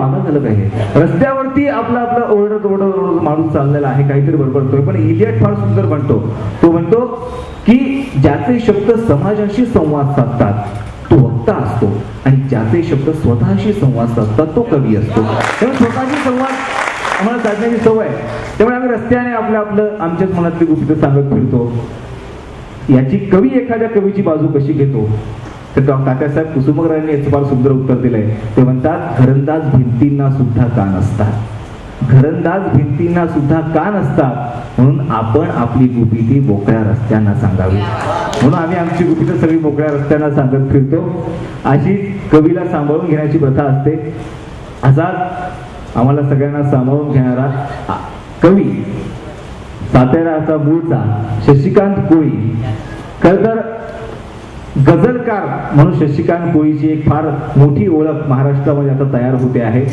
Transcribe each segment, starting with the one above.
पागल झालं पाहिजे. रस्त्यावरती आपला ओरडत माणूस चाललेला आहे, काहीतरी बडबडतोय, पण इलियट फार सुंदर म्हणतो. तो म्हणतो की ज्याचे शब्द समाजाशी संवाद साधतात तो वक्ता असतो आणि ज्याचे शब्द स्वतःशी संवाद साधतात तो कवी असतो. त्यामुळे स्वतःशी संवाद आम्हाला साधण्याची सवय आहे. त्यामुळे आम्ही रस्त्याने आपलं आमच्याच मनातली गुपितं सांगत फिरतो. याची कवी एखाद्या कवीची बाजू कशी घेतो तर काकासाहेब कुसुमाग्रजांनी याचं फार सुंदर उत्तर दिलंय. ते म्हणतात, घरंदाज भिंतींना सुद्धा कान असतात, घरंदाज भिंतींना सुद्धा कान असतात, म्हणून आपण आपली गुपिती मोकळ्या रस्त्यांना सांगावी. म्हणून आम्ही आमची गुपितं सगळी मोकळ्या रस्त्यांना सांगत फिरतो. अशी कवीला सांभाळून घेण्याची प्रथा असते. असाच आम्हाला सगळ्यांना सांभाळून घेणारा कवी साताऱ्याचा मूळचा शशिकांत कोळी. खरं तर गझलकार म्हणून शशिकांत कोळीची एक फार मोठी ओळख महाराष्ट्रामध्ये आता तयार होते आहे.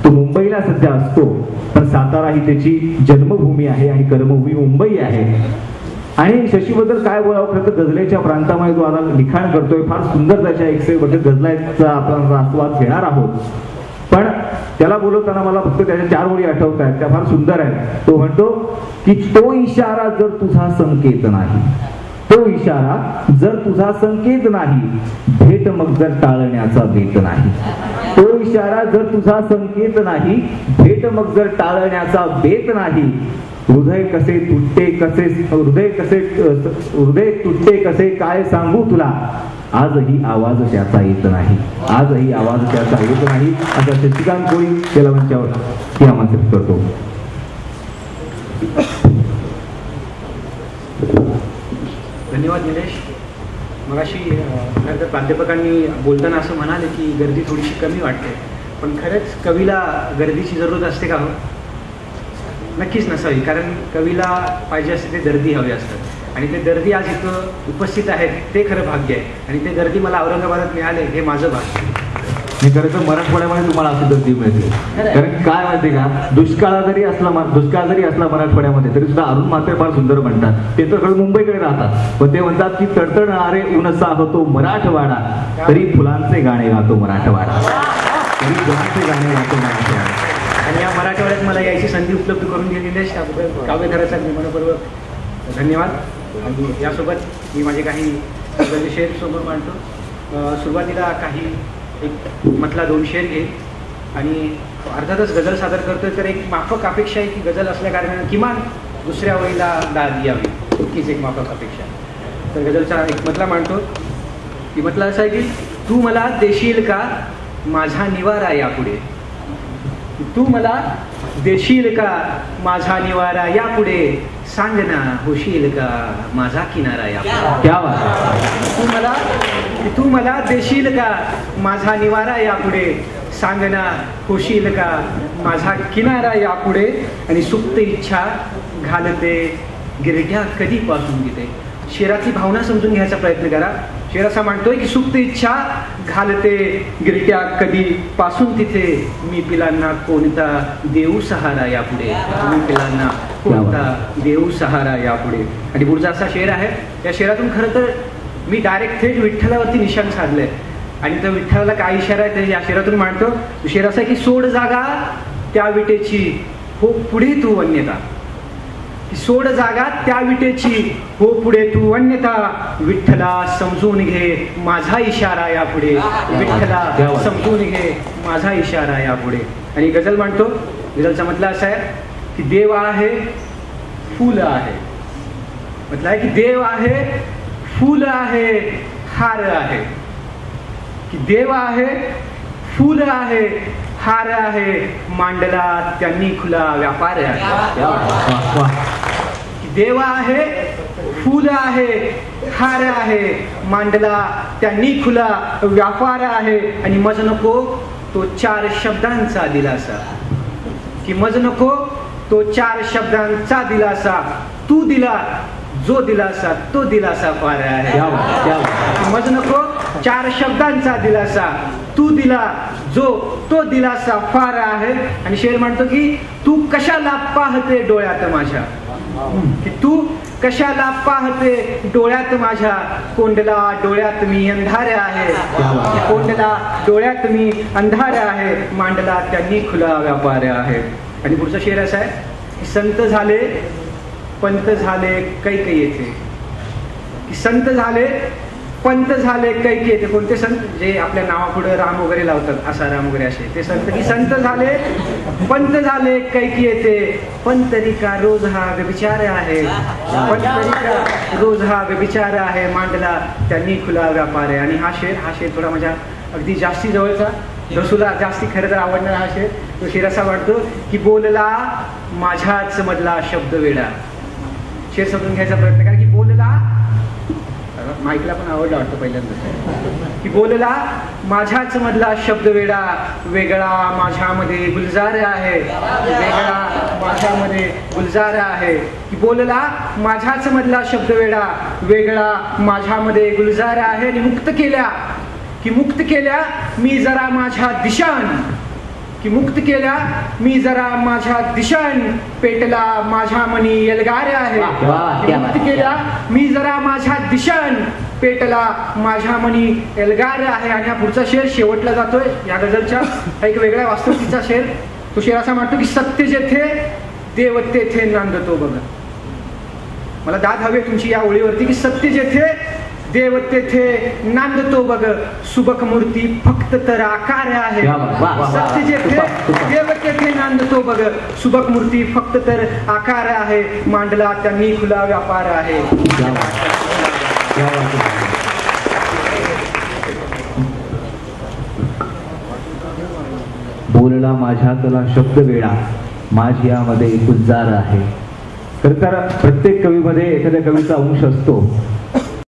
तो मुंबईला सध्या असतो, पण सातारा ही त्याची जन्मभूमी आहे आणि कर्मभूमी मुंबई आहे. आणि शशीबद्दल काय बोलावं, खरं तर गझलेच्या प्रांतामध्ये तो आता लिखाण करतोय. फार सुंदर त्याच्या 101 गझलाचा आपण आस्वाद घेणार आहोत. पण त्याला बोलवताना मला फक्त त्याच्या 4 ओळी आठवत आहेत, त्या फार सुंदर आहेत. तो म्हणतो की तो इशारा जर तुझा संकेत नाही, तो इशारा जर तुझा संकेत नाही, भेट मग जर टाळण्याचा बेत नाही. तो इशारा जर तुझा संकेत नाही, भेट मग जर टाळण्याचा बेत नाही. हृदय तुटते कसे काय सांगू तुला, आजही आवाज त्याचा येत नाही, आजही आवाज त्याचा येत नाही. असा शशिकांत कोळी त्याला मंचावर ती आमंत्रित करतो. धन्यवाद निलेश. मगाशी खरं तर प्राध्यापकांनी बोलताना असं म्हणाले की गर्दी थोडीशी कमी वाटते, पण खरंच कवीला गर्दीची जरूरत असते का? हो, नक्कीच नसावी. कारण कवीला पाहिजे असते ते दर्दी हवे असतात, आणि ते दर्दी आज इथं उपस्थित आहेत ते खरं भाग्य आहे. आणि ते दर्दी मला औरंगाबादात मिळाले हे माझं भाग्य. खरं तर मराठवाड्यामध्ये तुम्हाला अशी दर्दी मिळते. कारण काय माहिती का, दुष्काळ जरी असला मराठवाड्यामध्ये तरी सुद्धा अरुण म्हात्रे फार सुंदर म्हणतात. ते तर खरं मुंबईकडे राहतात, पण ते म्हणतात की तडतडणारे ऊन साहतो मराठवाडा, तरी फुलांचे गाणे गातो मराठवाडा, तरी फुलांचे गाणे गातो मराठवाडा. आणि या मराठवाड्यात मला यायची संधी उपलब्ध करून दिलेली त्याबद्दल काव्यधाराचा मनपूर्वक धन्यवाद. आणि यासोबत मी माझे काही शेर समोर मांडतो. सुरुवातीला काही एक म्हटला 2 शेर घेईल आणि अर्थातच गझल सादर करतोय, तर एक माफक अपेक्षा आहे की गझल असल्या कारणाने किमान दुसऱ्या ओळीला दाद यावी, हीच एक माफक अपेक्षा. तर गझलचा एक म्हटला मांडतो. ती म्हटला असा आहे की तू मला देशील का माझा निवारा यापुढे, तू मला देशील का माझा निवारा यापुढे, सांग ना होशील का माझा किनारा यापुढे. क्या बात. तू मला देशील का माझा निवारा यापुढे, सांग ना होशील का माझा किनारा यापुढे. आणि सुप्त इच्छा घालते गिरट्या कधीपासून तिथे. शेराची भावना समजून घ्यायचा प्रयत्न करा. शेर असा म्हणतोय की सुप्त इच्छा घालते गिरट्या कधी पासून तिथे, मी पिलांना कोणता देऊ सहारा यापुढे, मी पिलांना कोणता देऊ सहारा यापुढे. आणि पुढचा असा शेर आहे, या शेरातून खरं तर मी डायरेक्ट थेट विठ्ठलावरती निशाण साधलंय. आणि त्या विठ्ठलाला काय इशारा आहे ते या शेरातून मांडतो. शेर असा की सोड जागा त्या विटेची हो पुढे तू अन्यथा, सोड जागा त्या विटेची हो पुढे तू अन्यथा, विठ्ठला समजून घे माझा इशारा यापुढे, विठ्ठला समजून घे माझा इशारा यापुढे. आणि गझल म्हणतो. गझलचा म्हटलं असा आहे की देव आहे फुल आहे, म्हटलं आहे की देव आहे फुल आहे हार आहे, की देव आहे फुल आहे हार आहे, मांडला त्यांनी खुला व्यापार आहे. देव आहे फुल आहे हार आहे, मांडला त्यांनी खुला व्यापार आहे. आणि मज नको तो 4 शब्दांचा दिलासा, की मज नको तो 4 शब्दांचा दिलासा, तू दिला जो दिलासा तो दिलासा फार आहे. मज नको 4 शब्दांचा दिलासा, तू दिला जो तो दिलासा फार आहे. आणि शेर म्हणतो की तू कशाला पाहते डोळ्यात माझ्या, की तू कशाला पाहते डोळ्यात माझ्या, कोंडला डोळ्यात मी अंधारे आहे, कोंडला डोळ्यात मी अंधारे आहे, मांडला त्यांनी खुला व्यापार आहे. आणि पुढचा शेर असा आहे की संत झाले पंत झाले कैके येथे, की संत झाले पंत झाले कैके येथे. कोणते संत? जे आपल्या नावापुढे राम वगैरे लावतात, असा राम वगैरे असे ते संत. की संत झाले पंत झाले कैके येथे, पण तरी का रोज हा व्यभिचार आहे, पण तरी का रोज हा व्यभिचार आहे, मांडला त्यांनी खुला व्यापार आहे. आणि हा शेर थोडा माझ्या अगदी जास्ती जवळचा, रसूला जास्ती खरं तर आवडणारा हा शेर. तो शेर असा वाटतो की बोलला माझ्याच मधला शब्द वेडा. शेर समजून घ्यायचा प्रयत्न करा की बोलला, माईकला पण आवडला वाटतं पहिल्यांदा, की बोलला माझ्याच मधला शब्द वेडा, वेगळा माझ्यामध्ये गुलजार आहे, वेगळा माझ्यामध्ये गुलजार आहे. की बोलला माझ्याच मधला शब्द वेडा, वेगळा माझ्यामध्ये गुलजार आहे. आणि मुक्त केल्या मी जरा माझ्या दिशान, की मुक्त केल्या मी जरा माझ्या दिशान, पेटला माझ्या मनी एल्गार आहे. मुक्त केल्या मी जरा माझ्या दिशान, पेटला माझ्या मनी एल्गार आहे. आणि हा पुढचा शेर शेवटला जातोय या गझलच्या, एक वेगळ्या वास्तविकतेचा शेर. तो शेर असा म्हणतो की सत्य जेथे देव तेथे नांदतो बघ. मला दाद हवे तुमची या ओळीवरती, की सत्य जेथे देव तेथे नांदतो बघ, सुबक मूर्ती फक्त तर आकार आहे. सत्य जेथे देव तेथे नांदतो बघ, सुबक मूर्ती फक्त तर आकार आहे, मांडला त्यांनी खुला व्यापार आहे. बोलला माझ्यातला शब्द वेडा, माझ्यामध्ये गुलजार आहे. खरं तर प्रत्येक कवीमध्ये एखाद्या कवीचा अंश असतो.